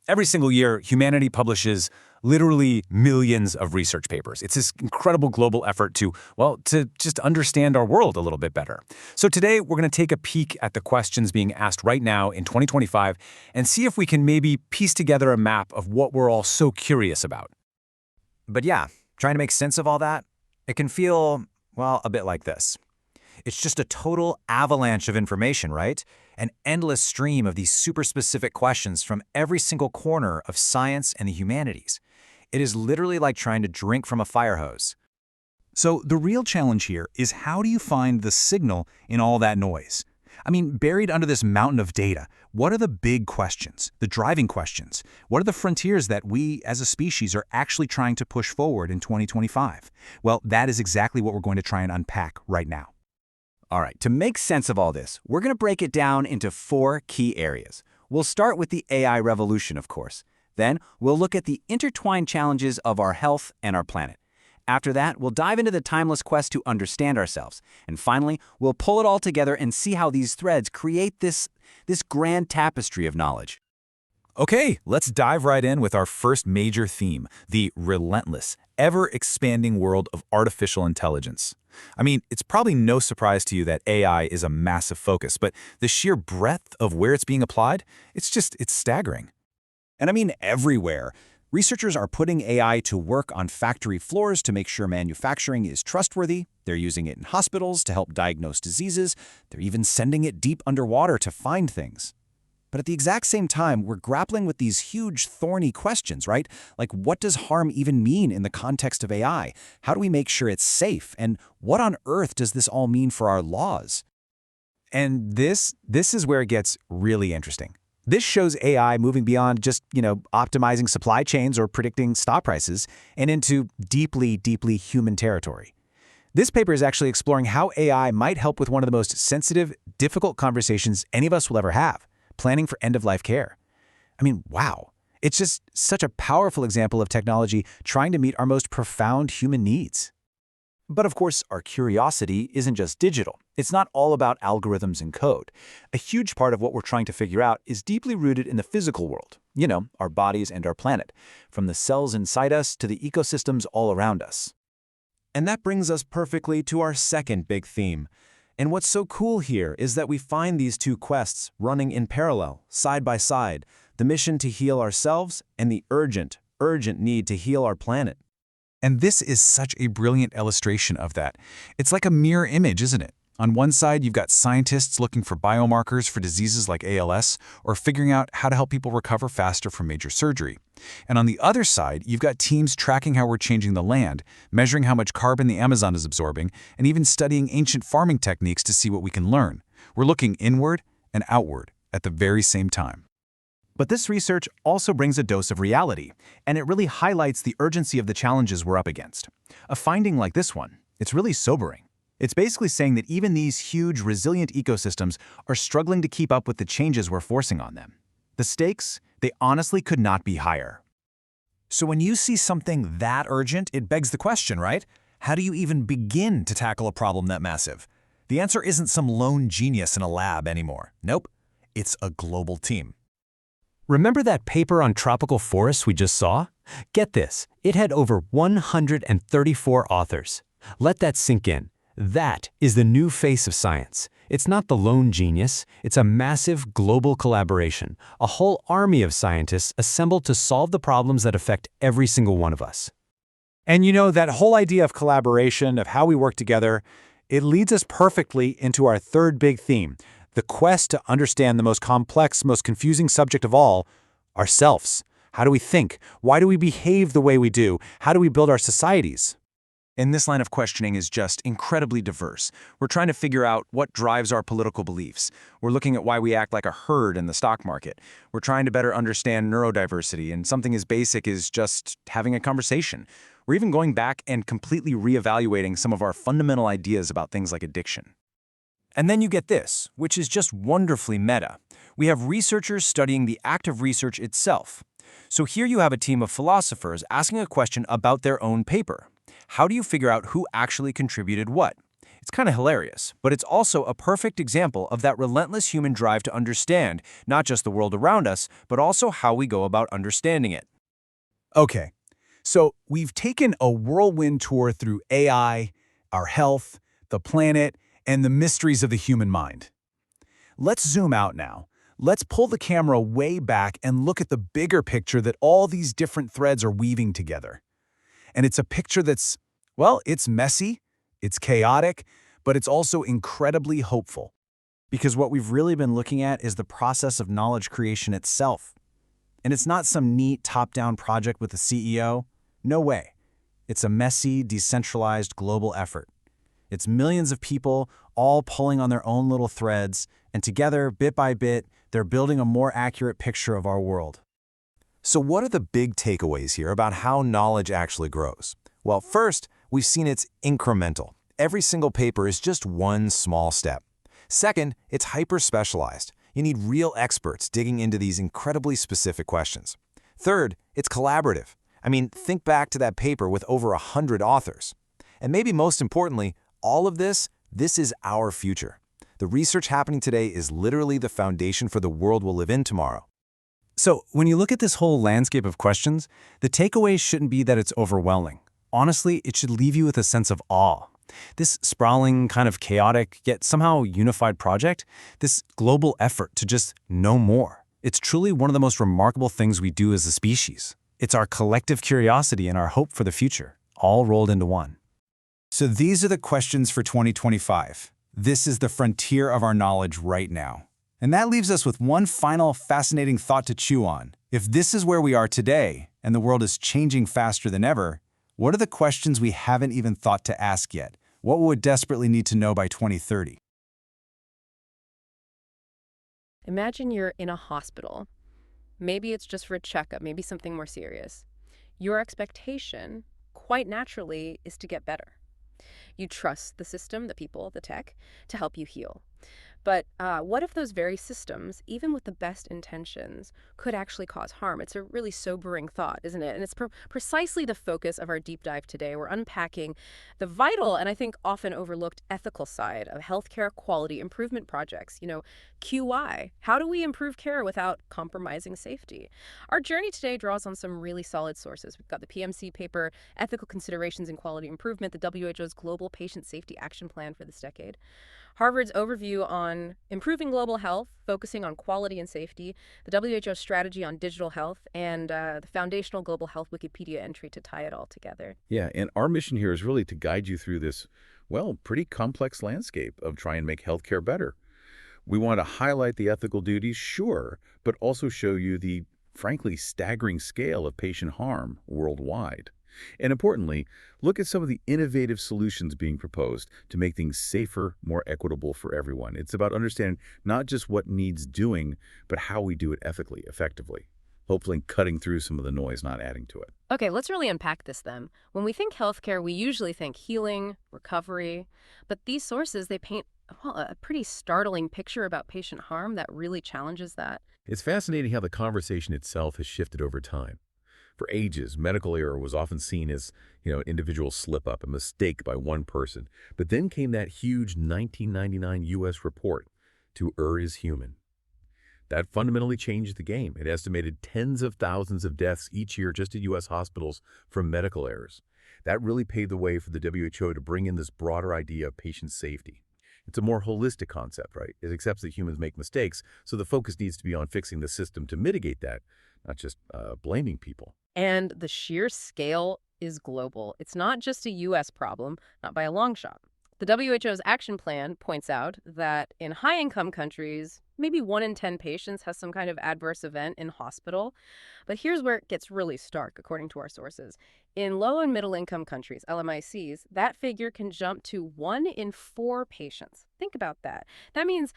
Every single year, humanity publishes literally millions of research papers. It's this incredible global effort to just understand our world a little bit better. So today, we're going to take a peek at the questions being asked right now in 2025 and see if we can maybe piece together a map of what we're all so curious about. But yeah, trying to make sense of all that, it can feel, well, a bit like this. It's just a total avalanche of information, right? An endless stream of these super specific questions from every single corner of science and the humanities. It is literally like trying to drink from a fire hose. So the real challenge here is, how do you find the signal in all that noise? Buried under this mountain of data, what are the big questions, the driving questions? What are the frontiers that we as a species are actually trying to push forward in 2025? Well, that is exactly what we're going to try and unpack right now. All right, to make sense of all this, we're going to break it down into 4 key areas. We'll start with the AI revolution, of course. Then we'll look at the intertwined challenges of our health and our planet. After that, we'll dive into the timeless quest to understand ourselves. And finally, we'll pull it all together and see how these threads create this grand tapestry of knowledge. Okay, let's dive right in with our first major theme, the relentless, ever-expanding world of artificial intelligence. It's probably no surprise to you that AI is a massive focus, but the sheer breadth of where it's being applied, it's staggering. And everywhere. Researchers are putting AI to work on factory floors to make sure manufacturing is trustworthy. They're using it in hospitals to help diagnose diseases. They're even sending it deep underwater to find things. But at the exact same time, we're grappling with these huge, thorny questions, right? Like, what does harm even mean in the context of AI? How do we make sure it's safe? And what on earth does this all mean for our laws? And this is where it gets really interesting. This shows AI moving beyond just, optimizing supply chains or predicting stock prices and into deeply, deeply human territory. This paper is actually exploring how AI might help with one of the most sensitive, difficult conversations any of us will ever have: planning for end-of-life care. Wow. It's just such a powerful example of technology trying to meet our most profound human needs. But of course, our curiosity isn't just digital. It's not all about algorithms and code. A huge part of what we're trying to figure out is deeply rooted in the physical world. Our bodies and our planet, from the cells inside us to the ecosystems all around us. And that brings us perfectly to our second big theme. And what's so cool here is that we find these two quests running in parallel, side by side: the mission to heal ourselves and the urgent need to heal our planet. And this is such a brilliant illustration of that. It's like a mirror image, isn't it? On one side, you've got scientists looking for biomarkers for diseases like ALS, or figuring out how to help people recover faster from major surgery. And on the other side, you've got teams tracking how we're changing the land, measuring how much carbon the Amazon is absorbing, and even studying ancient farming techniques to see what we can learn. We're looking inward and outward at the very same time. But this research also brings a dose of reality, and it really highlights the urgency of the challenges we're up against. A finding like this one, it's really sobering. It's basically saying that even these huge, resilient ecosystems are struggling to keep up with the changes we're forcing on them. The stakes, they honestly could not be higher. So when you see something that urgent, it begs the question, right? How do you even begin to tackle a problem that massive? The answer isn't some lone genius in a lab anymore. Nope, it's a global team. Remember that paper on tropical forests we just saw? Get this, it had over 134 authors. Let that sink in. That is the new face of science. It's not the lone genius, it's a massive global collaboration, a whole army of scientists assembled to solve the problems that affect every single one of us. And that whole idea of collaboration, of how we work together, it leads us perfectly into our third big theme: the quest to understand the most complex, most confusing subject of all, ourselves. How do we think? Why do we behave the way we do? How do we build our societies? And this line of questioning is just incredibly diverse. We're trying to figure out what drives our political beliefs. We're looking at why we act like a herd in the stock market. We're trying to better understand neurodiversity and something as basic as just having a conversation. We're even going back and completely reevaluating some of our fundamental ideas about things like addiction. And then you get this, which is just wonderfully meta. We have researchers studying the act of research itself. So here you have a team of philosophers asking a question about their own paper. How do you figure out who actually contributed what? It's kind of hilarious, but it's also a perfect example of that relentless human drive to understand not just the world around us, but also how we go about understanding it. Okay, so we've taken a whirlwind tour through AI, our health, the planet, and the mysteries of the human mind. Let's zoom out now. Let's pull the camera way back and look at the bigger picture that all these different threads are weaving together. And it's a picture that's, well, it's messy, it's chaotic, but it's also incredibly hopeful. Because what we've really been looking at is the process of knowledge creation itself. And it's not some neat top-down project with a CEO. No way. It's a messy, decentralized global effort. It's millions of people all pulling on their own little threads, and together, bit by bit, they're building a more accurate picture of our world. So what are the big takeaways here about how knowledge actually grows? Well, first, we've seen it's incremental. Every single paper is just one small step. Second, it's hyper-specialized. You need real experts digging into these incredibly specific questions. Third, it's collaborative. I mean, think back to that paper with over 100 authors. And maybe most importantly, all of this is our future. The research happening today is literally the foundation for the world we'll live in tomorrow. So when you look at this whole landscape of questions, the takeaway shouldn't be that it's overwhelming. Honestly, it should leave you with a sense of awe. This sprawling, kind of chaotic, yet somehow unified project, this global effort to just know more, it's truly one of the most remarkable things we do as a species. It's our collective curiosity and our hope for the future, all rolled into one. So these are the questions for 2025. This is the frontier of our knowledge right now. And that leaves us with one final fascinating thought to chew on. If this is where we are today, and the world is changing faster than ever, what are the questions we haven't even thought to ask yet? What will we desperately need to know by 2030? Imagine you're in a hospital. Maybe it's just for a checkup, maybe something more serious. Your expectation, quite naturally, is to get better. You trust the system, the people, the tech, to help you heal. But what if those very systems, even with the best intentions, could actually cause harm? It's a really sobering thought, isn't it? And it's precisely the focus of our deep dive today. We're unpacking the vital and I think often overlooked ethical side of healthcare quality improvement projects. QI. How do we improve care without compromising safety? Our journey today draws on some really solid sources. We've got the PMC paper, Ethical Considerations in Quality Improvement, the WHO's Global Patient Safety Action Plan for this decade, Harvard's overview on improving global health, focusing on quality and safety, the WHO strategy on digital health, and the foundational global health Wikipedia entry to tie it all together. Yeah, and our mission here is really to guide you through this, well, pretty complex landscape of trying to make healthcare better. We want to highlight the ethical duties, sure, but also show you the, frankly, staggering scale of patient harm worldwide. And importantly, look at some of the innovative solutions being proposed to make things safer, more equitable for everyone. It's about understanding not just what needs doing, but how we do it ethically, effectively. Hopefully cutting through some of the noise, not adding to it. Okay, let's really unpack this then. When we think healthcare, we usually think healing, recovery, but these sources, they paint a pretty startling picture about patient harm that really challenges that. It's fascinating how the conversation itself has shifted over time. For ages, medical error was often seen as, an individual slip-up, a mistake by one person. But then came that huge 1999 U.S. report to Err is Human. That fundamentally changed the game. It estimated tens of thousands of deaths each year just at U.S. hospitals from medical errors. That really paved the way for the WHO to bring in this broader idea of patient safety. It's a more holistic concept, right? It accepts that humans make mistakes, so the focus needs to be on fixing the system to mitigate that, not just blaming people. And the sheer scale is global. It's not just a U.S. problem, not by a long shot. The WHO's action plan points out that in high-income countries, maybe 1 in 10 patients has some kind of adverse event in hospital. But here's where it gets really stark, according to our sources. In low and middle-income countries, LMICs, that figure can jump to 1 in 4 patients. Think about that. That means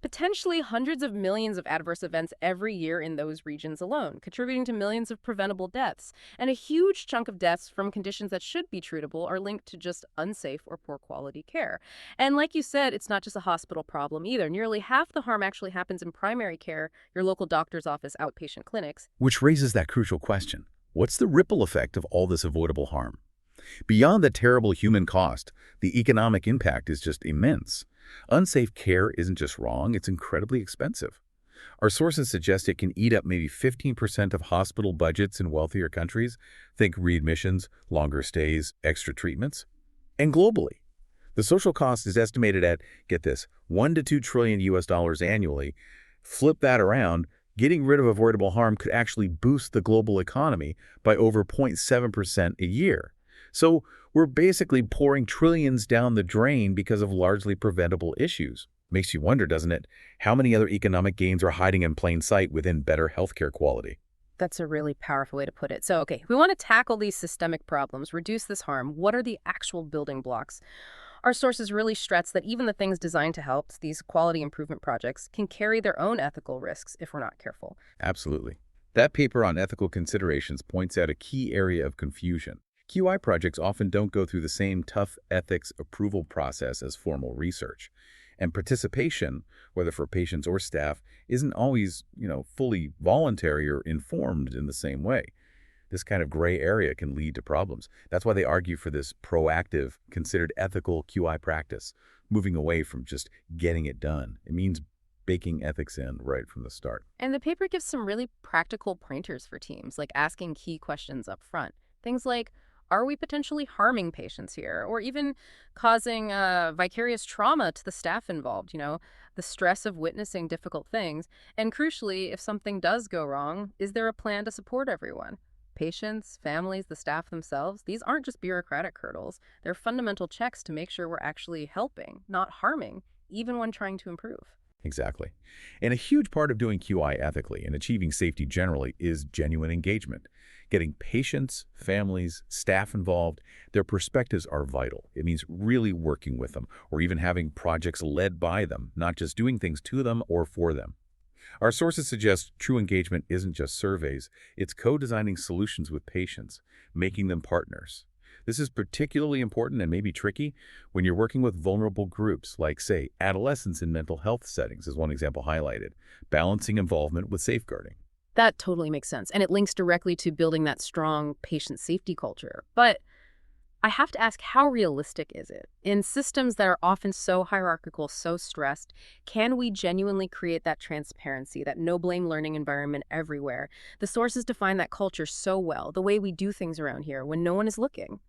potentially hundreds of millions of adverse events every year in those regions alone, contributing to millions of preventable deaths. And a huge chunk of deaths from conditions that should be treatable are linked to just unsafe or poor quality care. And like you said, it's not just a hospital problem either. Nearly half the harm actually happens in primary care, your local doctor's office, outpatient clinics. Which raises that crucial question. What's the ripple effect of all this avoidable harm? Beyond the terrible human cost, the economic impact is just immense. Unsafe care isn't just wrong, it's incredibly expensive. Our sources suggest it can eat up maybe 15% of hospital budgets in wealthier countries. Think readmissions, longer stays, extra treatments. And globally, the social cost is estimated at, get this, 1 to 2 trillion US dollars annually. Flip that around, getting rid of avoidable harm could actually boost the global economy by over 0.7% a year. So we're basically pouring trillions down the drain because of largely preventable issues. Makes you wonder, doesn't it, how many other economic gains are hiding in plain sight within better healthcare quality? That's a really powerful way to put it. So, okay, we want to tackle these systemic problems, reduce this harm. What are the actual building blocks? Our sources really stress that even the things designed to help, these quality improvement projects, can carry their own ethical risks if we're not careful. Absolutely. That paper on ethical considerations points out a key area of confusion. QI projects often don't go through the same tough ethics approval process as formal research. And participation, whether for patients or staff, isn't always, fully voluntary or informed in the same way. This kind of gray area can lead to problems. That's why they argue for this proactive, considered ethical QI practice, moving away from just getting it done. It means baking ethics in right from the start. And the paper gives some really practical pointers for teams, like asking key questions up front. Things like, are we potentially harming patients here? Or even causing vicarious trauma to the staff involved, the stress of witnessing difficult things. And crucially, if something does go wrong, is there a plan to support everyone? Patients, families, the staff themselves, these aren't just bureaucratic hurdles. They're fundamental checks to make sure we're actually helping, not harming, even when trying to improve. Exactly. And a huge part of doing QI ethically and achieving safety generally is genuine engagement. Getting patients, families, staff involved, their perspectives are vital. It means really working with them or even having projects led by them, not just doing things to them or for them. Our sources suggest true engagement isn't just surveys, it's co-designing solutions with patients, making them partners. This is particularly important and maybe tricky when you're working with vulnerable groups, like, say, adolescents in mental health settings, is one example highlighted, balancing involvement with safeguarding. That totally makes sense. And it links directly to building that strong patient safety culture. But I have to ask, how realistic is it? In systems that are often so hierarchical, so stressed, can we genuinely create that transparency, that no-blame learning environment everywhere? The sources define that culture so well, the way we do things around here when no one is looking.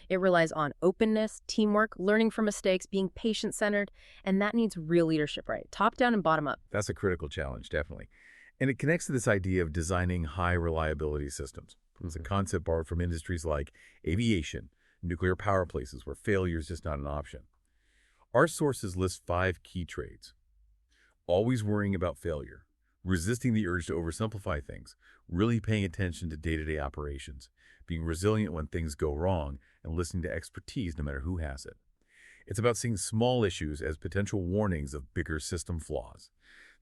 It relies on openness, teamwork, learning from mistakes, being patient-centered, and that needs real leadership, right? Top down and bottom up. That's a critical challenge, definitely. And it connects to this idea of designing high-reliability systems. It's a concept borrowed from industries like aviation, nuclear power places where failure is just not an option. Our sources list 5 key traits. Always worrying about failure, resisting the urge to oversimplify things, really paying attention to day-to-day operations, being resilient when things go wrong, and listening to expertise no matter who has it. It's about seeing small issues as potential warnings of bigger system flaws.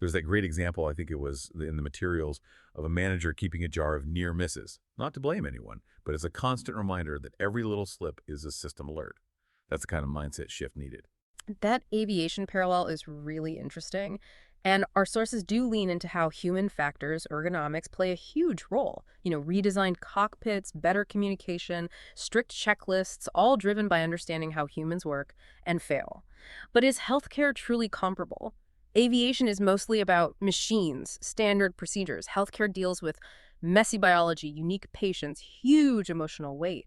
There's that great example, I think it was in the materials, of a manager keeping a jar of near misses. Not to blame anyone, but as a constant reminder that every little slip is a system alert. That's the kind of mindset shift needed. That aviation parallel is really interesting. And our sources do lean into how human factors, ergonomics, play a huge role. Redesigned cockpits, better communication, strict checklists, all driven by understanding how humans work and fail. But is healthcare truly comparable? Aviation is mostly about machines, standard procedures. Healthcare deals with messy biology, unique patients, huge emotional weight.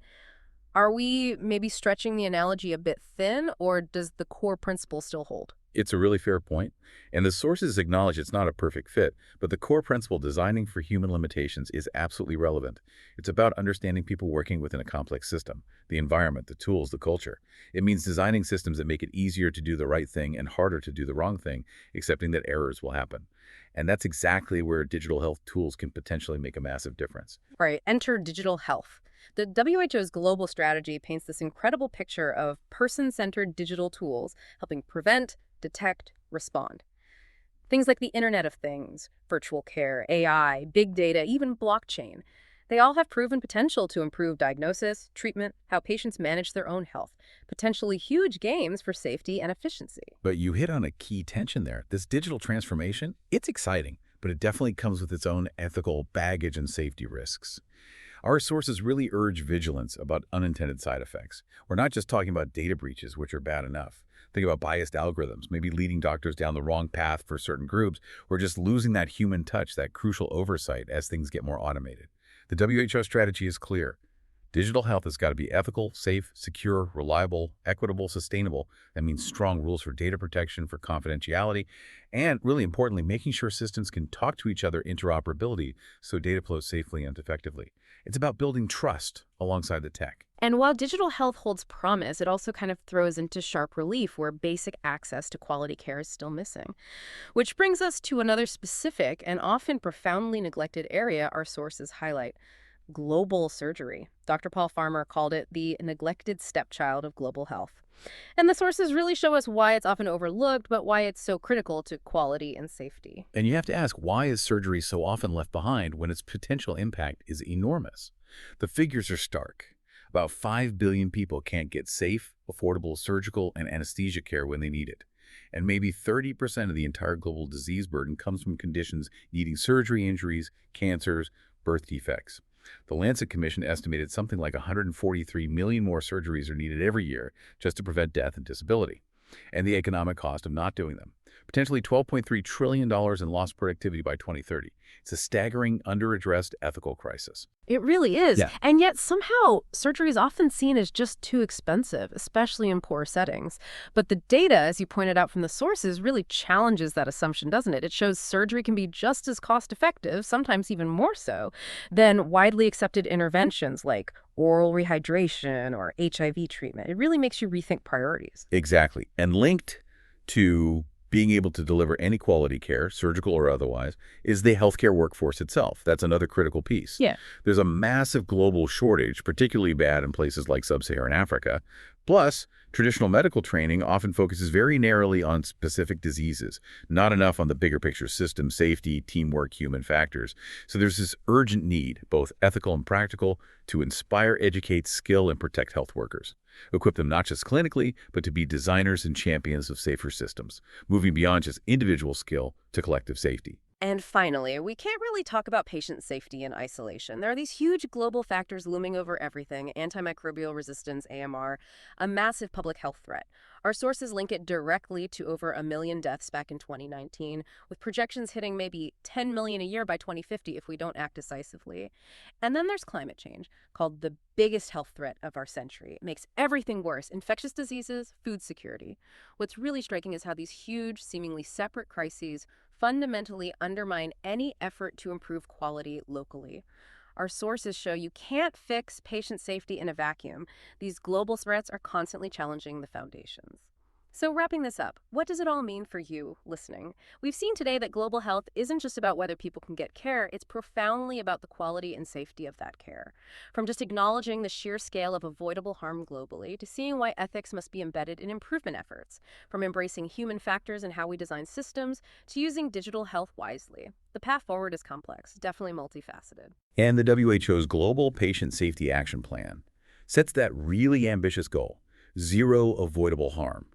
Are we maybe stretching the analogy a bit thin, or does the core principle still hold? It's a really fair point, and the sources acknowledge it's not a perfect fit, but the core principle, designing for human limitations, is absolutely relevant. It's about understanding people working within a complex system, the environment, the tools, the culture. It means designing systems that make it easier to do the right thing and harder to do the wrong thing, accepting that errors will happen. And that's exactly where digital health tools can potentially make a massive difference. Right, enter digital health. The WHO's global strategy paints this incredible picture of person-centered digital tools helping prevent, detect, respond. Things like the Internet of Things, virtual care, AI, big data, even blockchain. They all have proven potential to improve diagnosis, treatment, how patients manage their own health. Potentially huge gains for safety and efficiency. But you hit on a key tension there. This digital transformation, it's exciting, but it definitely comes with its own ethical baggage and safety risks. Our sources really urge vigilance about unintended side effects. We're not just talking about data breaches, which are bad enough. Think about biased algorithms, maybe leading doctors down the wrong path for certain groups, or just losing that human touch, that crucial oversight as things get more automated. The WHO strategy is clear. Digital health has got to be ethical, safe, secure, reliable, equitable, sustainable. That means strong rules for data protection, for confidentiality, and really importantly, making sure systems can talk to each other interoperability so data flows safely and effectively. It's about building trust alongside the tech. And while digital health holds promise, it also kind of throws into sharp relief where basic access to quality care is still missing. Which brings us to another specific and often profoundly neglected area our sources highlight: global surgery. Dr. Paul Farmer called it the neglected stepchild of global health. And the sources really show us why it's often overlooked, but why it's so critical to quality and safety. And you have to ask, why is surgery so often left behind when its potential impact is enormous? The figures are stark. About 5 billion people can't get safe, affordable surgical and anesthesia care when they need it. And maybe 30% of the entire global disease burden comes from conditions needing surgery, injuries, cancers, birth defects. The Lancet Commission estimated something like 143 million more surgeries are needed every year just to prevent death and disability. And the economic cost of not doing them. Potentially $12.3 trillion in lost productivity by 2030. It's a staggering, under-addressed ethical crisis. It really is. Yeah. And yet somehow surgery is often seen as just too expensive, especially in poor settings. But the data, as you pointed out from the sources, really challenges that assumption, doesn't it? It shows surgery can be just as cost-effective, sometimes even more so, than widely accepted interventions like oral rehydration or HIV treatment. It really makes you rethink priorities. Exactly. And linked to being able to deliver any quality care, surgical or otherwise, is the healthcare workforce itself. That's another critical piece. Yeah. There's a massive global shortage, particularly bad in places like sub-Saharan Africa. Plus, traditional medical training often focuses very narrowly on specific diseases, not enough on the bigger picture: system, safety, teamwork, human factors. So there's this urgent need, both ethical and practical, to inspire, educate, skill, and protect health workers. Equip them not just clinically, but to be designers and champions of safer systems, moving beyond just individual skill to collective safety. And finally, we can't really talk about patient safety in isolation. There are these huge global factors looming over everything: antimicrobial resistance, AMR, a massive public health threat. Our sources link it directly to over 1 million deaths back in 2019, with projections hitting maybe 10 million a year by 2050 if we don't act decisively. And then there's climate change, called the biggest health threat of our century. It makes everything worse: infectious diseases, food security. What's really striking is how these huge, seemingly separate crises fundamentally undermine any effort to improve quality locally. Our sources show you can't fix patient safety in a vacuum. These global threats are constantly challenging the foundations. So wrapping this up, what does it all mean for you listening? We've seen today that global health isn't just about whether people can get care, it's profoundly about the quality and safety of that care. From just acknowledging the sheer scale of avoidable harm globally, to seeing why ethics must be embedded in improvement efforts, from embracing human factors in how we design systems, to using digital health wisely. The path forward is complex, definitely multifaceted. And the WHO's Global Patient Safety Action Plan sets that really ambitious goal: zero avoidable harm.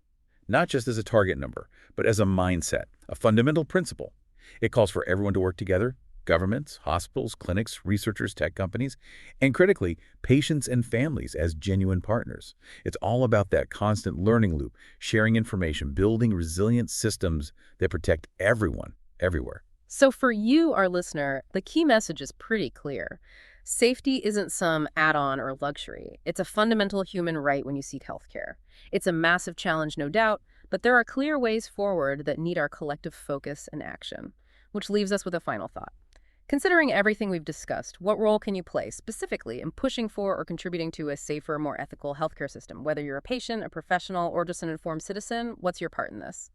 Not just as a target number, but as a mindset, a fundamental principle. It calls for everyone to work together: governments, hospitals, clinics, researchers, tech companies, and critically, patients and families as genuine partners. It's all about that constant learning loop, sharing information, building resilient systems that protect everyone, everywhere. So for you, our listener, the key message is pretty clear. Safety isn't some add-on or luxury. It's a fundamental human right when you seek healthcare. It's a massive challenge, no doubt, but there are clear ways forward that need our collective focus and action. Which leaves us with a final thought. Considering everything we've discussed, what role can you play specifically in pushing for or contributing to a safer, more ethical healthcare system? Whether you're a patient, a professional, or just an informed citizen, what's your part in this?